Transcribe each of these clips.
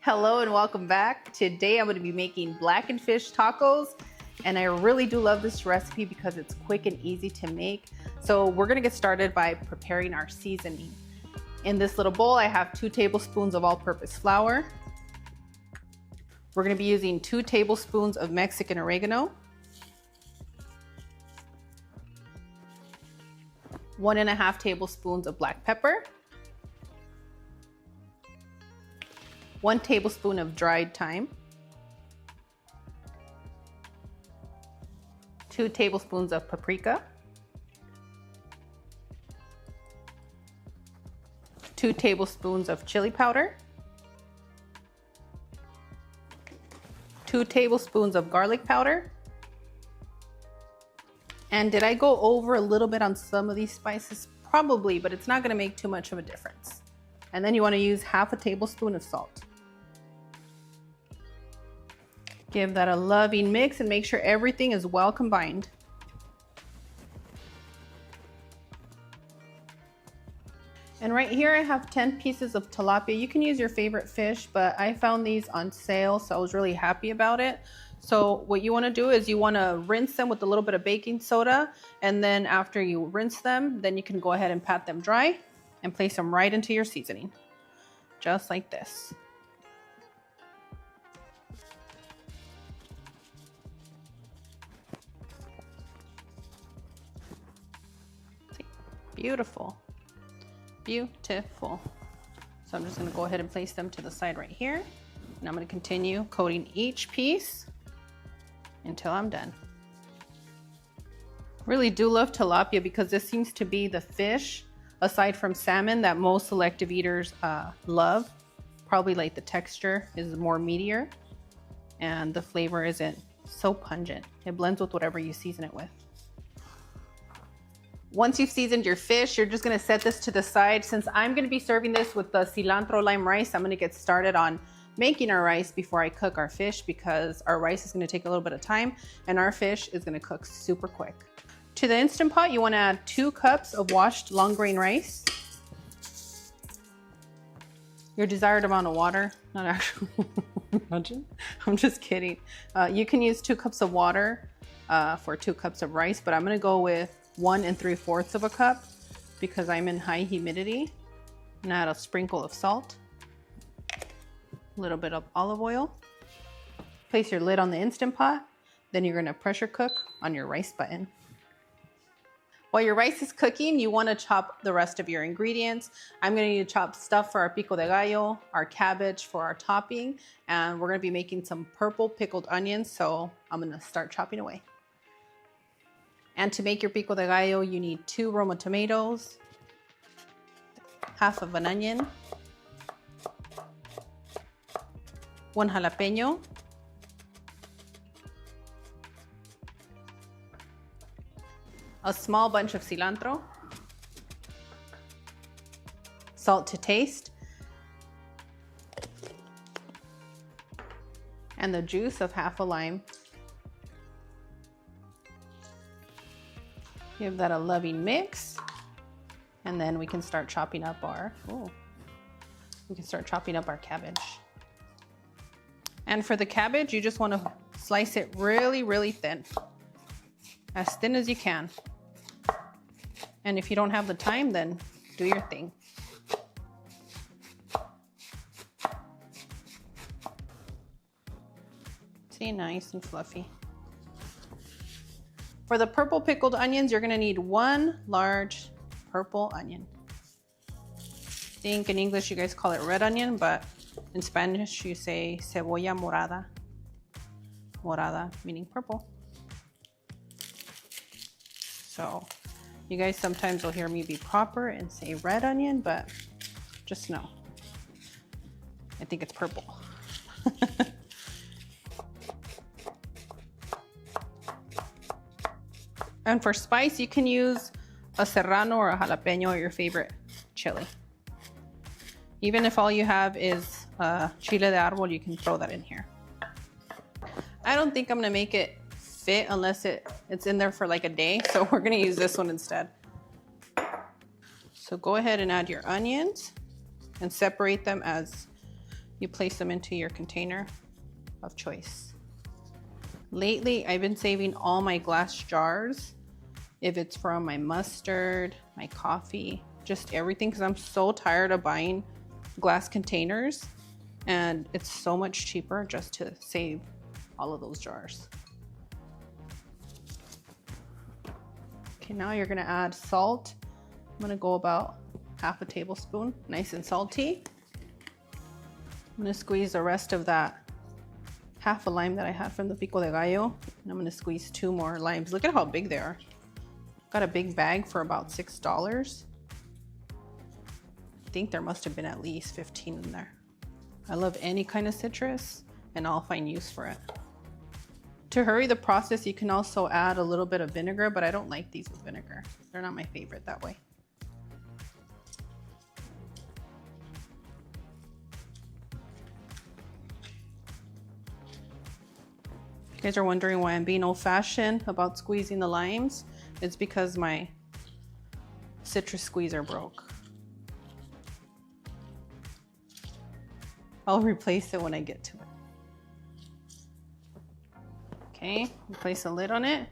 Hello and welcome back. Today I'm going to be making blackened fish tacos, and I really do love this recipe because it's quick and easy to make. So we're going to get started by preparing our seasoning. In this little bowl I have 2 tablespoons of all-purpose flour. We're going to be using 2 tablespoons of Mexican oregano, 1.5 tablespoons of black pepper, 1 tablespoon of dried thyme, 2 tablespoons of paprika, 2 tablespoons of chili powder, 2 tablespoons of garlic powder. And did I go over a little bit on some of these spices? Probably, but it's not going to make too much of a difference. And then you want to use 1/2 tablespoon of salt. Give that a loving mix and make sure everything is well combined. And right here I have 10 pieces of tilapia. You can use your favorite fish, but I found these on sale, so I was really happy about it. So what you want to do is you want to rinse them with a little bit of baking soda, and then after you rinse them, then you can go ahead and pat them dry and place them right into your seasoning, just like this. Beautiful, beautiful. So I'm just going to go ahead and place them to the side right here, and I'm going to continue coating each piece until I'm done. Really do love tilapia because this seems to be the fish, aside from salmon, that most selective eaters love. Probably like the texture is more meatier and the flavor isn't so pungent. It blends with whatever you season it with. Once you've seasoned your fish, you're just gonna set this to the side. Since I'm gonna be serving this with the cilantro lime rice, I'm gonna get started on making our rice before I cook our fish, because our rice is gonna take a little bit of time and our fish is gonna cook super quick. To the Instant Pot, you wanna add 2 cups of washed long grain rice, your desired amount of water, not actually, I'm just kidding. You can use 2 cups of water for 2 cups of rice, but I'm gonna go with 1 3/4 cup because I'm in high humidity. And add a sprinkle of salt, a little bit of olive oil. Place your lid on the Instant Pot. Then you're gonna pressure cook on your rice button. While your rice is cooking, you wanna chop the rest of your ingredients. I'm gonna need to chop stuff for our pico de gallo, our cabbage for our topping, and we're gonna be making some purple pickled onions, so I'm gonna start chopping away. And to make your pico de gallo, you need 2 Roma tomatoes, 1/2 of an onion, 1 jalapeno, a small bunch of cilantro, salt to taste, and the juice of 1/2 a lime. Give that a loving mix, and then we can start chopping up our cabbage. And for the cabbage, you just want to slice it really, really thin, as thin as you can. And if you don't have the time, then do your thing. See, nice and fluffy. For the purple pickled onions, you're gonna need 1 large purple onion. I think in English you guys call it red onion, but in Spanish you say cebolla morada. Morada meaning purple. So you guys sometimes will hear me be proper and say red onion, but just know, I think it's purple. And for spice, you can use a serrano or a jalapeno or your favorite chili. Even if all you have is chile de árbol, you can throw that in here. I don't think I'm gonna make it fit unless it's in there for like a day, so we're gonna use this one instead. So go ahead and add your onions and separate them as you place them into your container of choice. Lately, I've been saving all my glass jars, if it's from my mustard, my coffee, just everything, because I'm so tired of buying glass containers, and it's so much cheaper just to save all of those jars. Okay, now you're gonna add salt. I'm gonna go about half a tablespoon, nice and salty. I'm gonna squeeze the rest of that half a lime that I had from the pico de gallo, and I'm gonna squeeze 2 more limes. Look at how big they are. Got a big bag for about $6. I think there must have been at least 15 in there. I love any kind of citrus, and I'll find use for it. To hurry the process, you can also add a little bit of vinegar, but I don't like these with vinegar. They're not my favorite that way. If you guys are wondering why I'm being old-fashioned about squeezing the limes, it's because my citrus squeezer broke. I'll replace it when I get to it. Okay, place a lid on it.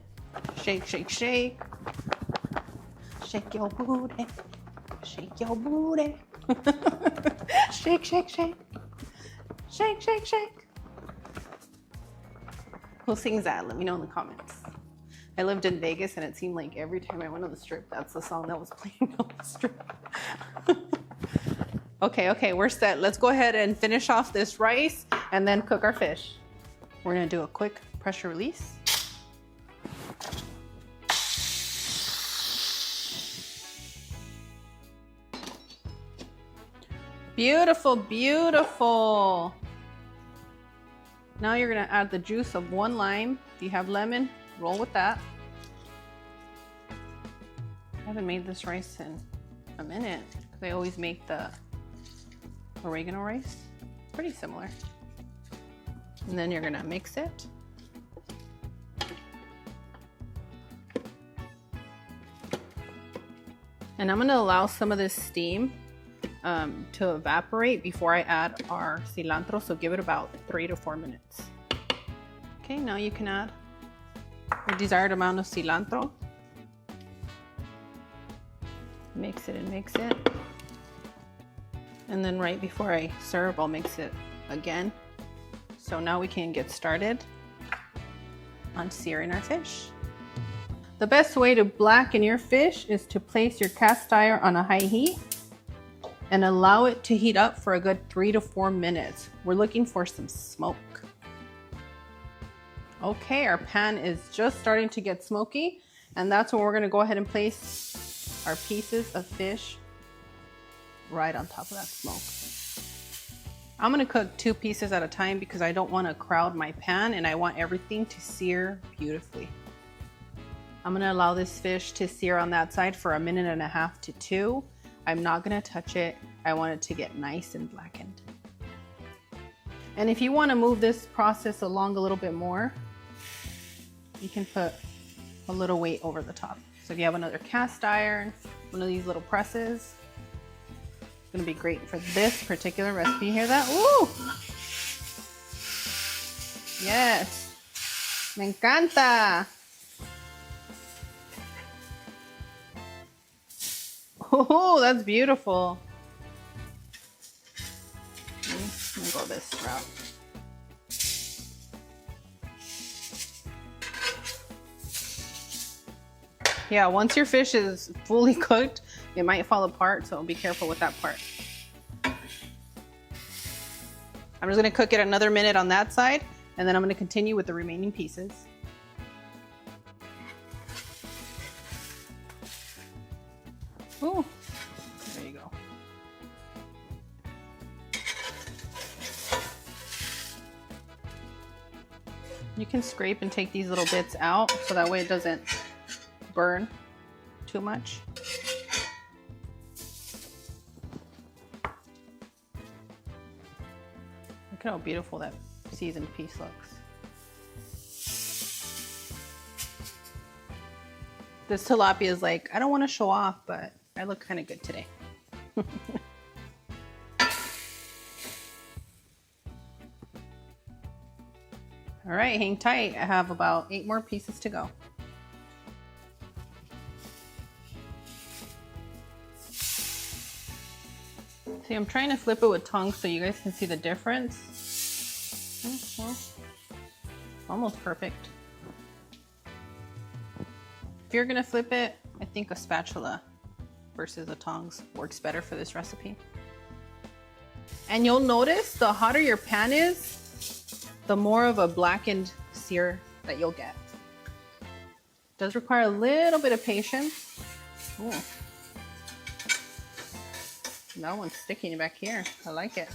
Shake, shake, shake. Shake your booty. Shake your booty. Shake, shake, shake. Shake, shake, shake. Who sings that? Let me know in the comments. I lived in Vegas, and it seemed like every time I went on the strip, that's the song that was playing on the strip. Okay, we're set. Let's go ahead and finish off this rice and then cook our fish. We're gonna do a quick pressure release. Beautiful, beautiful. Now you're gonna add the juice of 1 lime. If you have lemon, roll with that. I haven't made this rice in a minute because I always make the oregano rice. Pretty similar. And then you're gonna mix it. And I'm gonna allow some of this steam to evaporate before I add our cilantro, so give it about 3 to 4 minutes. Okay, now you can add the desired amount of cilantro. Mix it and mix it. And then right before I serve, I'll mix it again. So now we can get started on searing our fish. The best way to blacken your fish is to place your cast iron on a high heat and allow it to heat up for a good 3 to 4 minutes. We're looking for some smoke. Okay, our pan is just starting to get smoky, and that's when we're gonna go ahead and place our pieces of fish right on top of that smoke. I'm gonna cook 2 pieces at a time because I don't wanna crowd my pan and I want everything to sear beautifully. I'm gonna allow this fish to sear on that side for 1.5 minutes to 2. I'm not gonna touch it. I want it to get nice and blackened. And if you wanna move this process along a little bit more, you can put a little weight over the top. So if you have another cast iron, one of these little presses, it's gonna be great for this particular recipe. You hear that? Ooh! Yes! Me encanta! Oh, that's beautiful. I'm gonna go this route. Yeah, once your fish is fully cooked, it might fall apart, so be careful with that part. I'm just gonna cook it another minute on that side, and then I'm gonna continue with the remaining pieces. Ooh, there you go. You can scrape and take these little bits out so that way it doesn't burn too much. Look at how beautiful that seasoned piece looks. This tilapia is like, I don't want to show off, but I look kind of good today. All right, hang tight. I have about 8 more pieces to go. See, I'm trying to flip it with tongs so you guys can see the difference. Well, almost perfect. If you're gonna flip it, I think a spatula versus a tongs works better for this recipe. And you'll notice the hotter your pan is, the more of a blackened sear that you'll get. It does require a little bit of patience. Ooh. That one's sticking back here. I like it.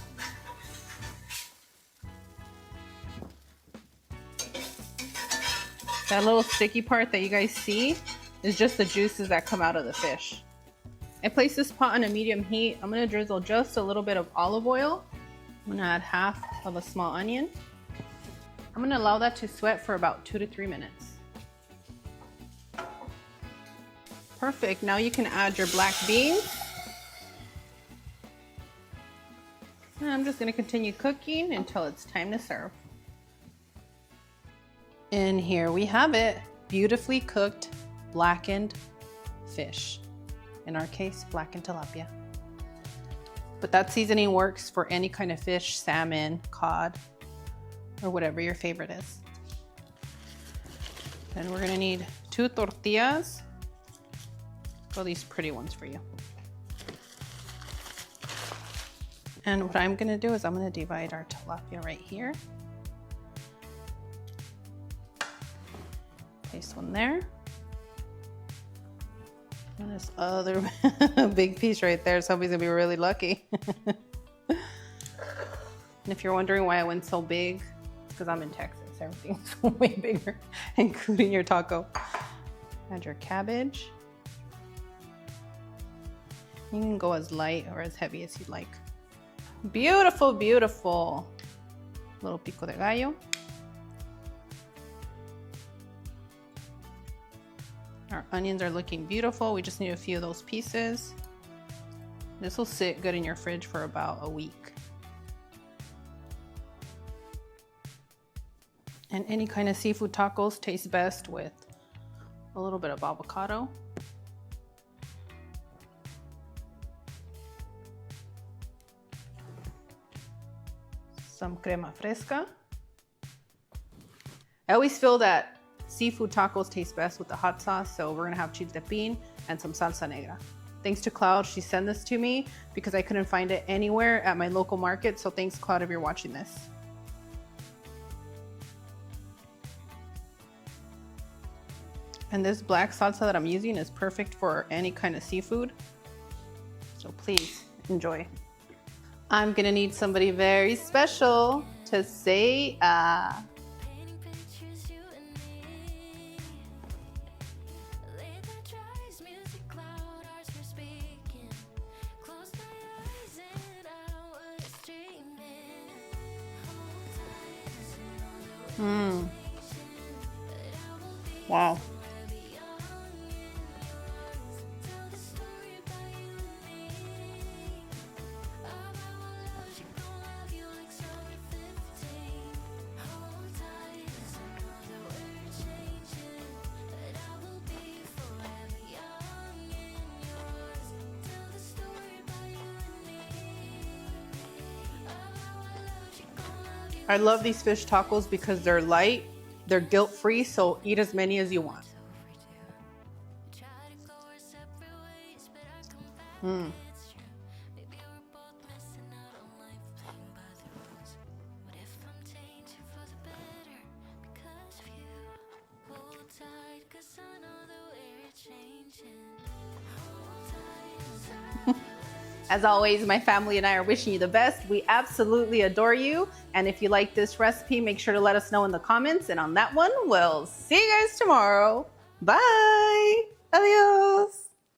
That little sticky part that you guys see is just the juices that come out of the fish. I place this pot on a medium heat. I'm gonna drizzle just a little bit of olive oil. I'm gonna add half of a small onion. I'm gonna allow that to sweat for about 2 to 3 minutes. Perfect, now you can add your black beans. And I'm just gonna continue cooking until it's time to serve. And here we have it, beautifully cooked blackened fish. In our case, blackened tilapia. But that seasoning works for any kind of fish, salmon, cod, or whatever your favorite is. Then we're gonna need 2 tortillas. Oh, these pretty ones for you. And what I'm gonna do is I'm gonna divide our tilapia right here. Place one there. And this other big piece right there, somebody's gonna be really lucky. And if you're wondering why I went so big, it's because I'm in Texas. Everything's way bigger, including your taco. Add your cabbage. You can go as light or as heavy as you'd like. Beautiful, beautiful. Little pico de gallo. Our onions are looking beautiful. We just need a few of those pieces. This will sit good in your fridge for about a week. And any kind of seafood tacos taste best with a little bit of avocado. Some crema fresca. I always feel that seafood tacos taste best with the hot sauce, so we're gonna have chiltepín and some salsa negra. Thanks to Cloud, she sent this to me because I couldn't find it anywhere at my local market, so thanks Cloud if you're watching this. And this black salsa that I'm using is perfect for any kind of seafood, so please enjoy. I'm gonna need somebody very special to say Wow. I love these fish tacos because they're light, they're guilt-free, so eat as many as you want. As always, my family and I are wishing you the best. We absolutely adore you. And if you like this recipe, make sure to let us know in the comments. And on that one, we'll see you guys tomorrow. Bye. Adios.